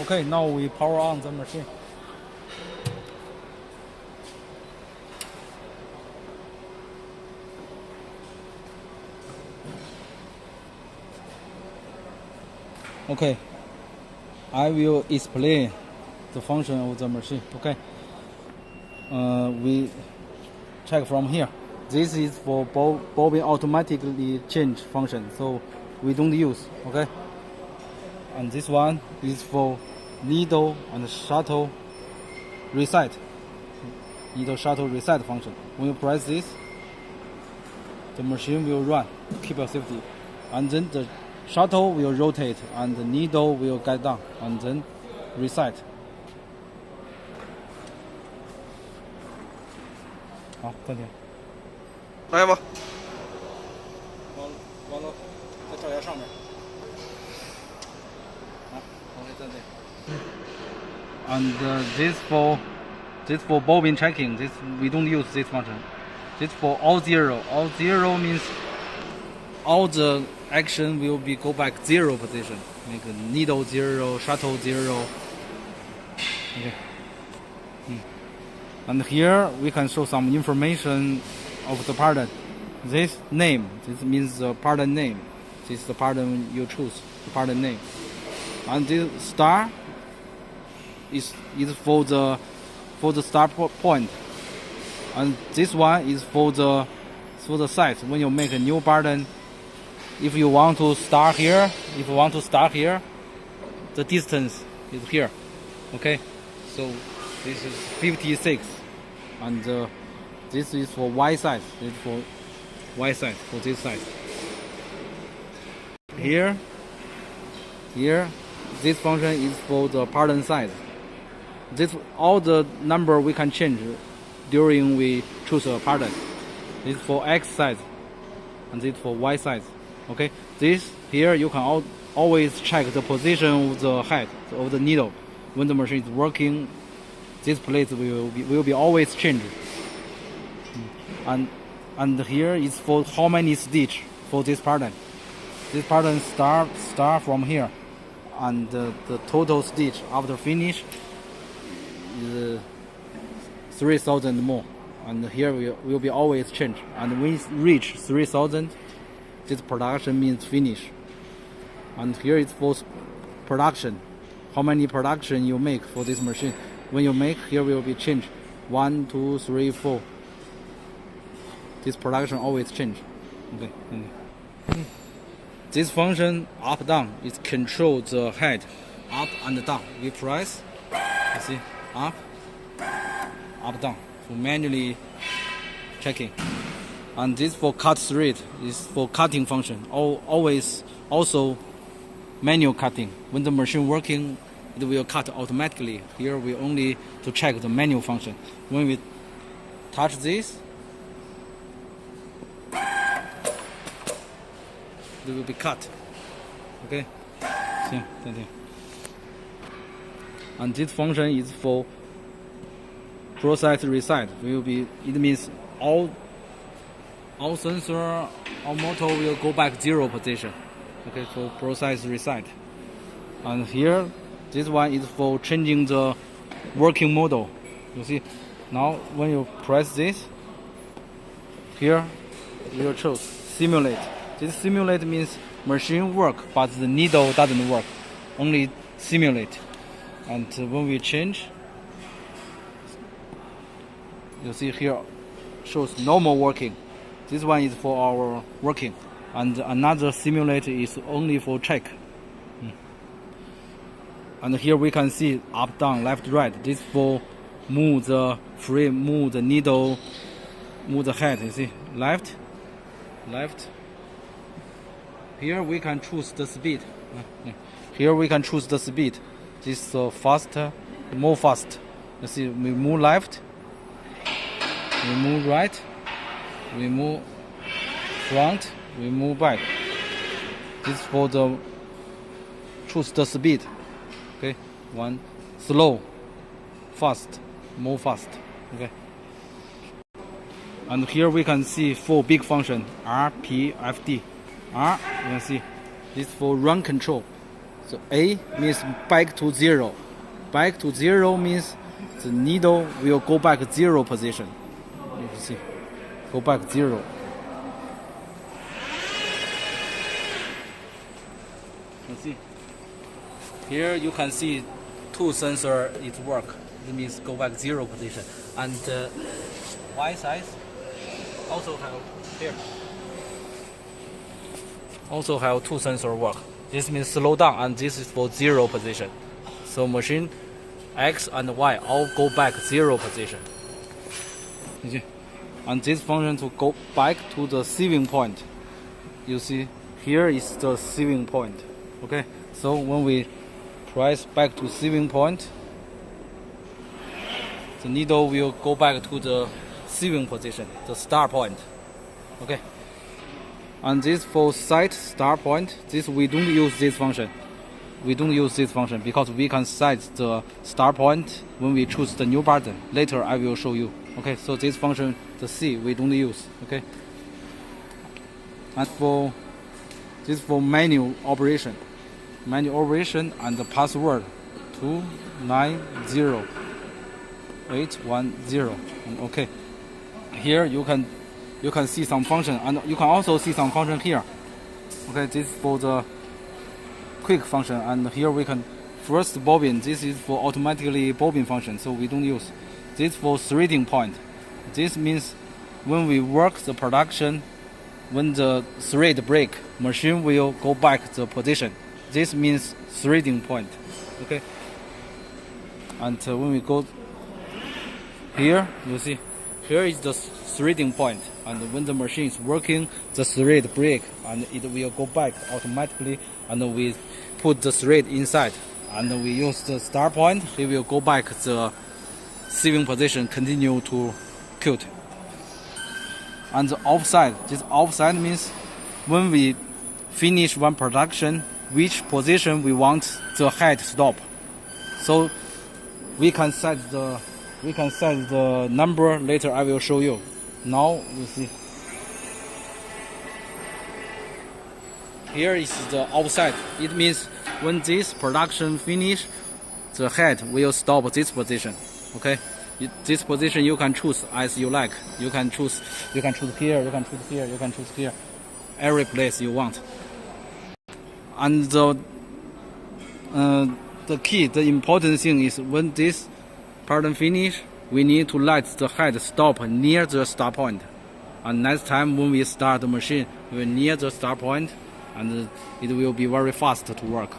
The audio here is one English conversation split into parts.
Okay, now we power on the machine. Okay, I will explain the function of the machine. Okay, we check from here. This is for bobbin automatically change function, so we don't use. Okay, and this one is for needle and shuttle reset. Needle shuttle reset function. When you press this, the machine will run, keep your safety, and then the shuttle will rotate and the needle will get down and then reset. 好，暂停。来吧。完了，再照一下上面。好，OK，暂停。And this for bobbin checking. This we don't use this function. This for all zero. All zero means all the action will be go back zero position. Make a needle zero, shuttle zero. Okay. And here we can show some information of the pattern. This name, this means the pattern name. This is the pattern you choose, the pattern name. And this star is for the start point. And this one is for the size. When you make a new pattern, if you want to start here, the distance is here. Okay, so this is 56, and this is for Y size. This is for Y size, for this size. Here, this function is for the pattern size. This all the number we can change during we choose a pattern. This is for X size, and this is for Y size. Okay, this here you can always check the position of the head of the needle. When the machine is working, this place will be always changed. And here is for how many stitch for this pattern. This pattern start from here, and the total stitch after finish is 3,000 more. And here will be always change. And when it reach 3,000, this production means finish. And here is for production. How many production you make for this machine? When you make, here will be change. 1, 2, 3, 4. This production always change. Okay. This function up down is control the head up and down. We press, you see, up down for manually checking. And this for cut thread is for cutting function. Always also manual cutting. When the machine working, it will cut automatically. Here we only to check the manual function. When we touch this, it will be cut. Okay. And this function is for process reset. It means all sensor, all motor will go back zero position. Okay, for process reset. And here, this one is for changing the working model. You see, now when you press this, here you will choose simulate. This simulate means machine work, but the needle doesn't work, only simulate. And when we change, you see here shows normal working. This one is for our working, and another simulate is only for check. And here we can see up, down, left, right. This for move the frame, move the needle, move the head. You see, left. Here we can choose the speed. Here we can choose the speed. This is faster, more fast. You see, we move left, we move right, we move front, we move back. This is for the choose the speed. Okay, one slow, fast, more fast. Okay. And here we can see 4 big function R, P, F, D. R, you can see this for run control. So A means back to 0. Back to 0 means the needle will go back 0 position. You can see, go back 0. You see, here you can see 2 sensor it work. It means go back 0 position. And Y size also have here. Also have 2 sensor work. This means slow down, and this is for 0 position. So machine X and Y all go back 0 position. And this function to go back to the sieving point. You see, here is the sieving point. Okay, so when we press back to sieving point, the needle will go back to the sieving position, the start point. Okay. And this for set start point, this we don't use this function. We don't use this function because we can set the start point when we choose the new button. Later I will show you. Okay, so this function, the C, we don't use. Okay. And for this for manual operation. Manual operation and the password 290810. Okay. Here you can see some function, and you can also see some function here. Okay, this is for the quick function, and here we can first bobbin. This is for automatically bobbin function, so we don't use. This for threading point. This means when we work the production, when the thread break, machine will go back the position. This means threading point. Okay. And when we go here, you see, here is the threading point, and when the machine is working, the thread break, and it will go back automatically, and we put the thread inside, and we use the start point, it will go back the sieving position, continue to quilt. And the offside, this offside means when we finish one production, which position we want the head to stop. So we can set the number. Later I will show you. Now you see, here is the offset. It means when this production finish, the head will stop this position. Okay, this position you can choose as you like. You can choose here, you can choose here, you can choose here, every place you want. And the key, the important thing is when this pattern finish, we need to let the head stop near the start point. And next time when we start the machine, we will near the start point, and it will be very fast to work.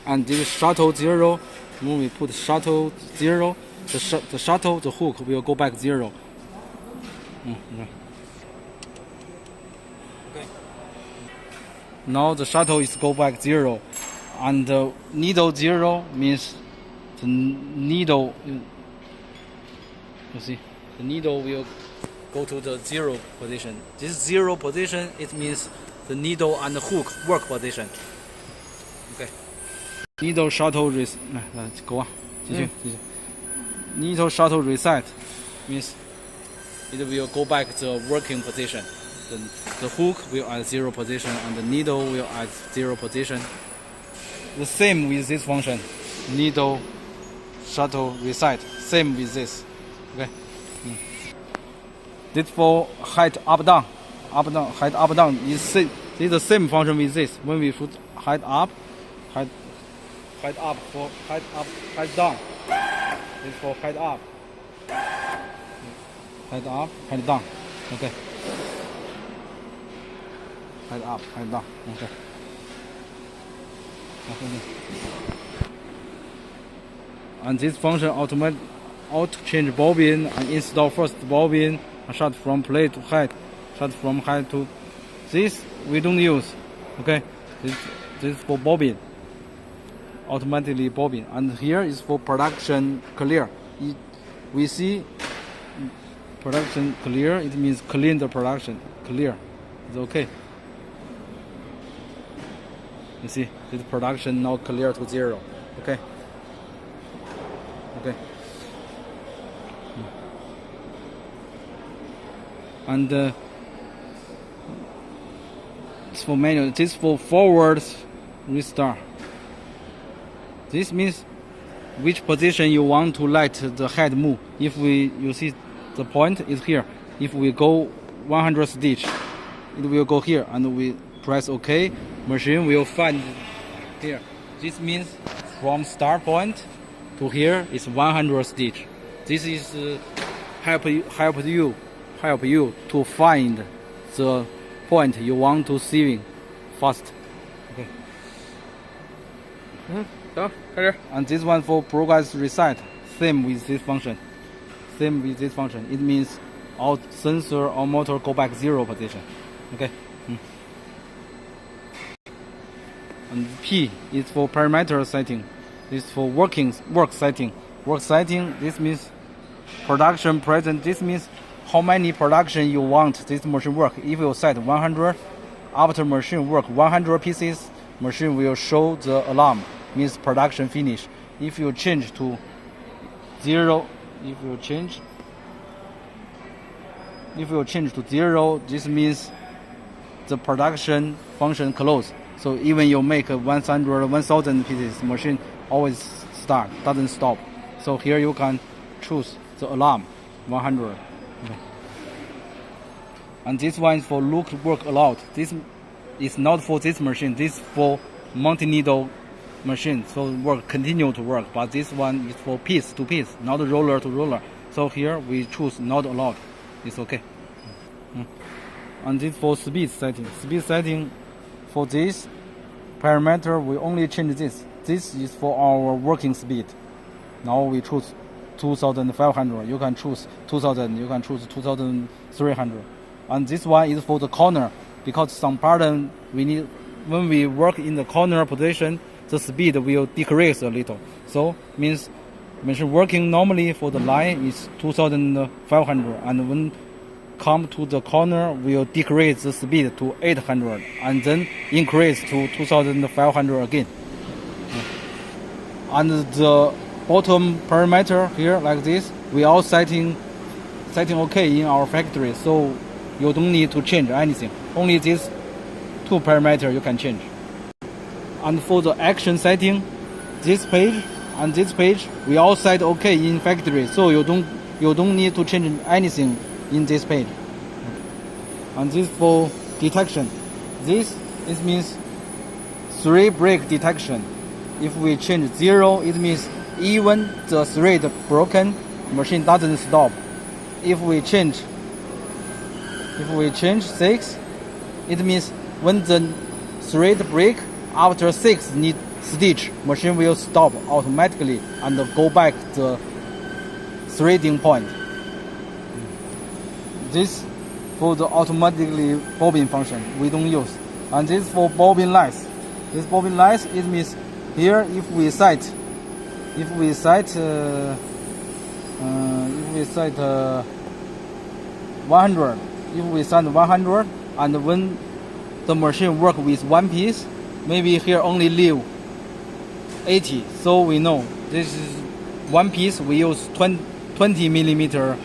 And this shuttle 0, when we put shuttle 0, the shuttle, the hook will go back 0. Okay. Now the shuttle is go back 0, and the needle 0 means the needle, you see, the needle will go to the 0 position. This 0 position, it means the needle and the hook work position. Okay. Needle shuttle needle shuttle reset means it will go back the working position. The hook will at 0 position, and the needle will at 0 position. The same with this function, needle shuttle reset. Same with this. Okay. This for height up down, height up down is the same function with this. When we put height up, height up for height up, height down. This for height up, height up, height down. Okay. Height up, height down. Okay. And this function auto change bobbin and install first bobbin and shut from plate to head, shut from head to this we don't use. Okay, this is for bobbin, automatically bobbin, and here is for production clear. We see production clear, it means clean the production, clear. It's okay. You see, this production now clear to 0. Okay. Okay. And it's for manual. This for forward restart. This means which position you want to let the head move. If you see the point is here. If we go 100 stitch, it will go here, and we press OK. Machine will find here. This means from start point to here is 100 stitch. This is help you to find the point you want to sewing fast. Okay. And this one for progress reset, same with this function. It means our sensor or motor go back 0 position. Okay. And P is for parameter setting. This is for work setting. Work setting, this means production present. This means how many production you want this machine work. If you set 100, after machine work 100 pieces, machine will show the alarm, means production finish. If you change to 0, to 0, this means the production function close. So even you make 1,000 pieces, machine always start, doesn't stop. So here you can choose the alarm 100. Okay. And this one is for look work allowed. This is not for this machine. This is for multi-needle machine. So work continue to work. But this one is for piece to piece, not roller to roller. So here we choose not allowed. It's okay. And this for speed setting. Speed setting for this parameter we only change this. This is for our working speed. Now we choose 2,500. You can choose 2,000. You can choose 2,300. And this one is for the corner, because some pattern we need when we work in the corner position, the speed will decrease a little. So means machine working normally for the line is 2,500, and when come to the corner will decrease the speed to 800 and then increase to 2,500 again. And the bottom parameter here like this, we all setting okay in our factory, so you don't need to change anything. Only these two parameters you can change. And for the action setting, this page and this page we all set okay in factory, so you don't need to change anything in this page. And this for detection. This means 3 break detection. If we change 0, it means even the thread broken, machine doesn't stop. If we change 6, it means when the thread break after 6 stitch, machine will stop automatically and go back the threading point. This for the automatically bobbin function we don't use. And this for bobbin length. This bobbin length, it means here if we set 100, and when the machine work with one piece, maybe here only leave 80, so we know this is one piece we use 20 millimeter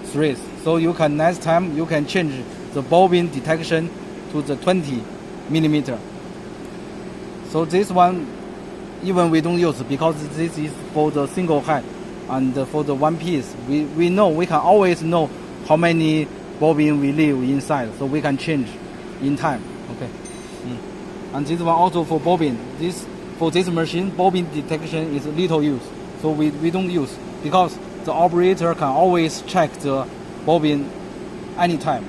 threads. So you can next time you can change the bobbin detection to the 20 millimeter. So this one even we don't use because this is for the single head, and for the one piece we know we can always know how many bobbin we leave inside, so we can change in time. Okay. And this one also for bobbin. For this machine, bobbin detection is little use, so we don't use because the operator can always check the bobbin anytime.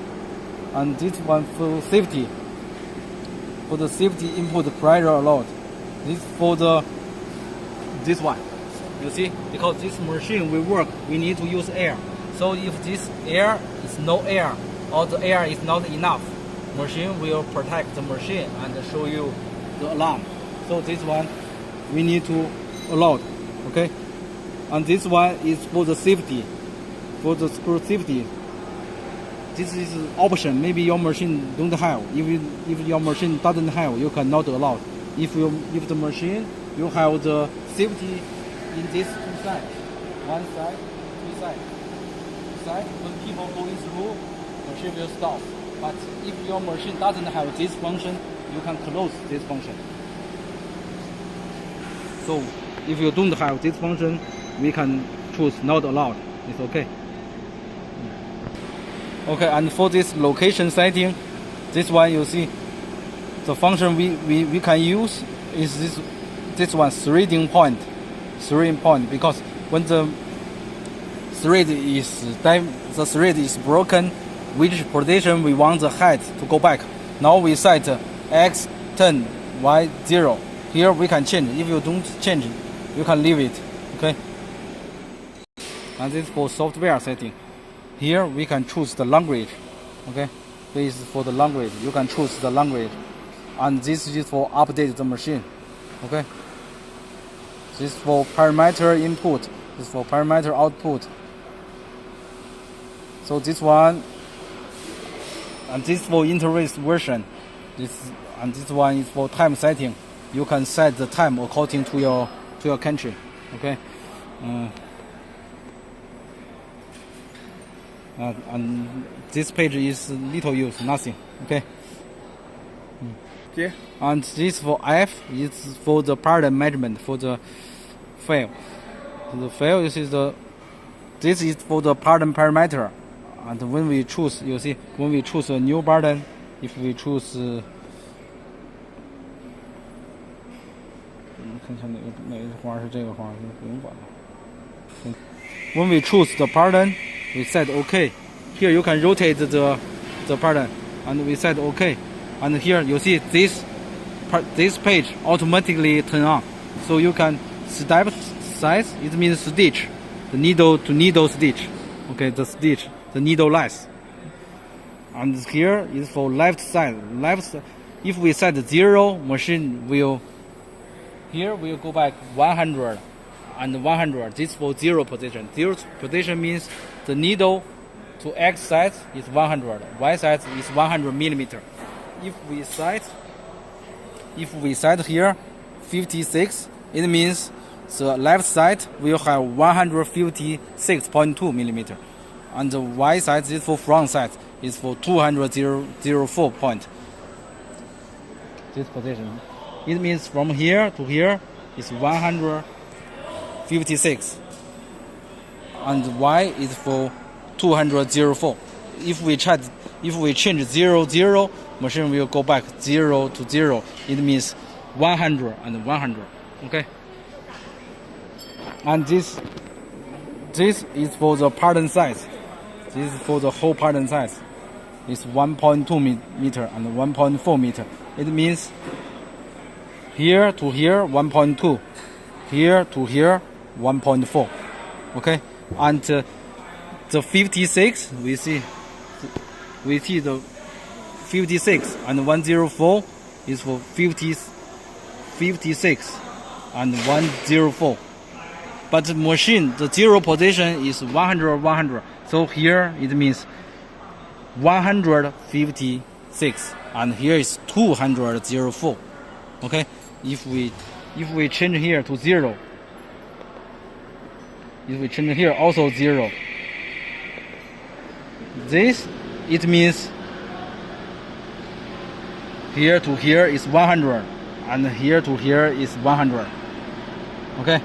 And this one for safety. For the safety input pressure allowed. This for this one. You see, because this machine we work, we need to use air. So if this air is no air or the air is not enough, machine will protect the machine and show you the alarm. So this one we need to allow. Okay. And this one is for the safety. For the screw safety, this is option. Maybe your machine don't have. If your machine doesn't have, you cannot allow. If the machine you have the safety in these two sides, one side, two sides. When people going through, machine will stop. But if your machine doesn't have this function, you can close this function. So if you don't have this function, we can choose not allowed. It's okay. Okay, and for this location setting, this one you see, the function we can use is this one, threading point, because when the thread is broken, which position we want the head to go back. Now we set x 10, y 0. Here we can change. If you don't change, you can leave it. Okay. And this is for software setting. Here we can choose the language. Okay. This is for the language. You can choose the language. And this is for update the machine. Okay. This is for parameter input. This is for parameter output. So this one, and this for interface version. This one is for time setting. You can set the time according to your country. Okay. And this page is little use, nothing. Okay. Okay. And this for F is for the pattern measurement for the file. The file this is for the pattern parameter. And when we choose, you see, when we choose a new pattern, if we choose, when we choose the pattern, we said OK. Here you can rotate the pattern, and we said OK. And here you see this page automatically turn on. So you can step size. It means stitch, the needle to needle stitch. Okay, the stitch. The needle length. And here is for left side. If we set 0, machine will go back 100 and 100. This for 0 position. 0 position means the needle to X side is 100, Y side is 100 millimeter. If we set here 56, it means the left side will have 156.2 millimeter. And the Y side is for front side is for 204 point. This position. It means from here to here is 156. And Y is for 204. If we change 0, 0, machine will go back 0 to 0. It means 100 and 100. Okay. And this is for the pattern size. This is for the whole pattern size. It's 1.2 meter and 1.4 meter. It means here to here 1.2, here to here 1.4. Okay, and the 56 we see the 56 and 104 is for 56 and 104. But the machine, the 0 position is 100, 100. So here it means 156, and here is 204. Okay, if we change here to 0, if we change here also 0, this it means here to here is 100, and here to here is 100. Okay.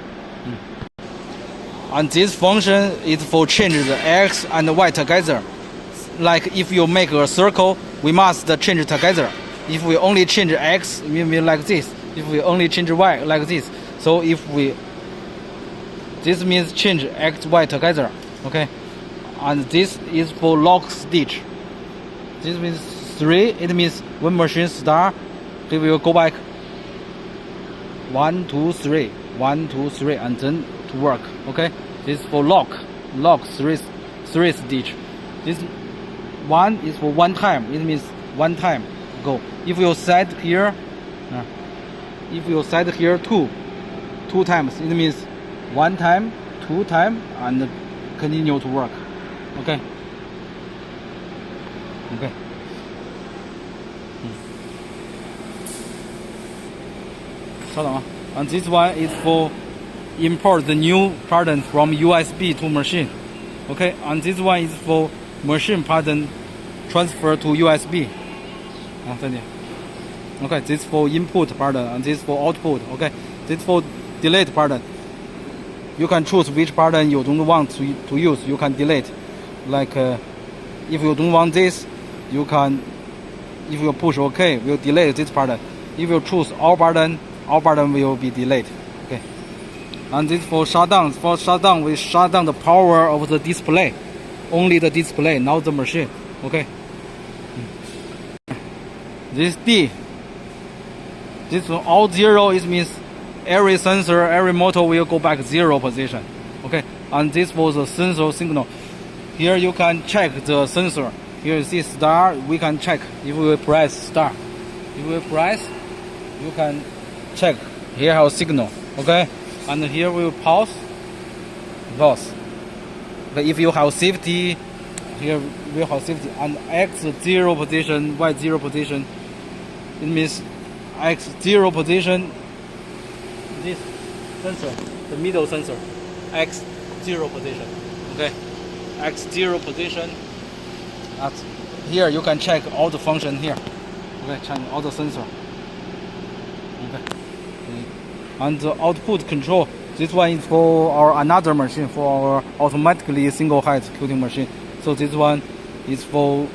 And this function is for change the X and Y together. Like if you make a circle, we must change together. If we only change X, we will like this. If we only change Y, like this. So this means change X, Y together. Okay. And this is for lock stitch. This means 3. It means when machine start, it will go back 1, 2, 3, 1, 2, 3, and then to work. Okay, this is for lock 3 stitch. This one is for one time. It means one time go. If you set here, two times, it means one time, 2 times, and continue to work. Okay. Okay. And this one is for import the new pattern from USB to machine. Okay, and this one is for machine pattern transfer to USB. Okay, this is for input pattern and this is for output. Okay, this is for delete button. You can choose which button you don't want to use. You can delete. Like if you don't want this, you can. If you push OK, will delete this button. If you choose all button will be delayed. Okay. And this for shutdown. For shutdown, we shut down the power of the display. Only the display, not the machine. Okay. This D. This one all zero. It means every sensor, every motor will go back 0 position. Okay. And this was the sensor signal. Here you can check the sensor. Here you see star. We can check if we press star. If we press, you can check. Here have signal. Okay. And here we will pause. But if you have safety, here we have safety. And X 0 position, Y 0 position. It means X 0 position. This sensor, the middle sensor, X 0 position. Okay, X 0 position. Here you can check all the function here. Okay, check all the sensor. Okay. And the output control. This one is for our another machine, for our automatically single height quilting machine. So this one is for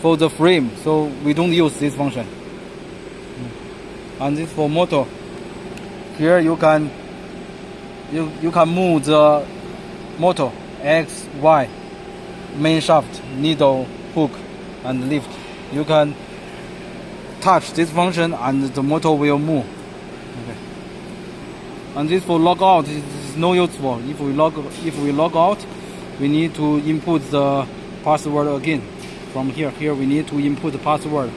the frame. So we don't use this function. And this for motor. Here you can move the motor X, Y, main shaft, needle, hook, and lift. You can touch this function and the motor will move. Okay. And this for log out is no useful. If we log out, we need to input the password again. From here we need to input the password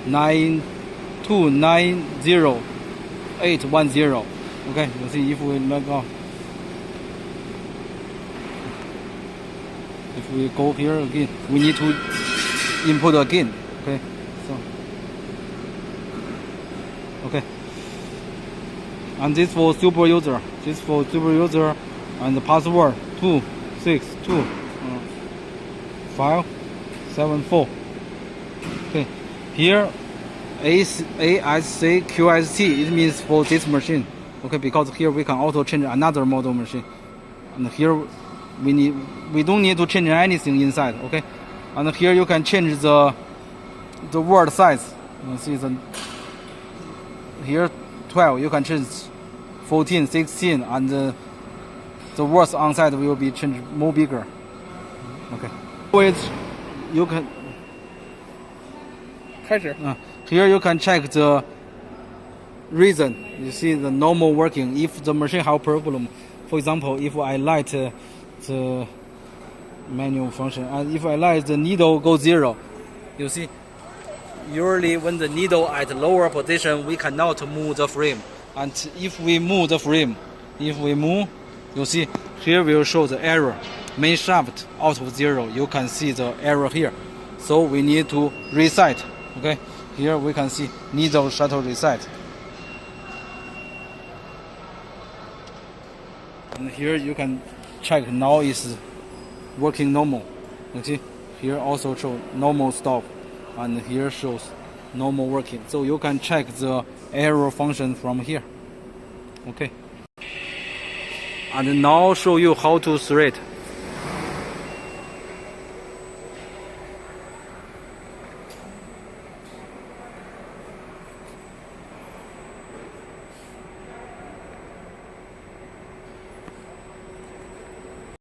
9290810. Okay, you see if we log out. If we go here again, we need to input again. Okay, so okay. And this for super user. This for super user, and the password 262574. Okay, here ASCQST. It means for this machine. Okay, because here we can also change another model machine, and here we don't need to change anything inside. Okay, and here you can change the word size. You see here 12. You can change 14, 16, and the words on side will be changed more bigger. Okay, which you can. Here you can check the reason. You see the normal working. If the machine have problem, for example, if I light the manual function, and if I light the needle go 0, you see, usually when the needle at lower position, we cannot move the frame. And if we move the frame, you see here will show the error. Main shaft out of 0. You can see the error here. So we need to reset. Okay, here we can see needle shuttle reset. And here you can check now is working normal. You see here also show normal stop, and here shows normal working. So you can check the error function from here. Okay, and now show you how to thread.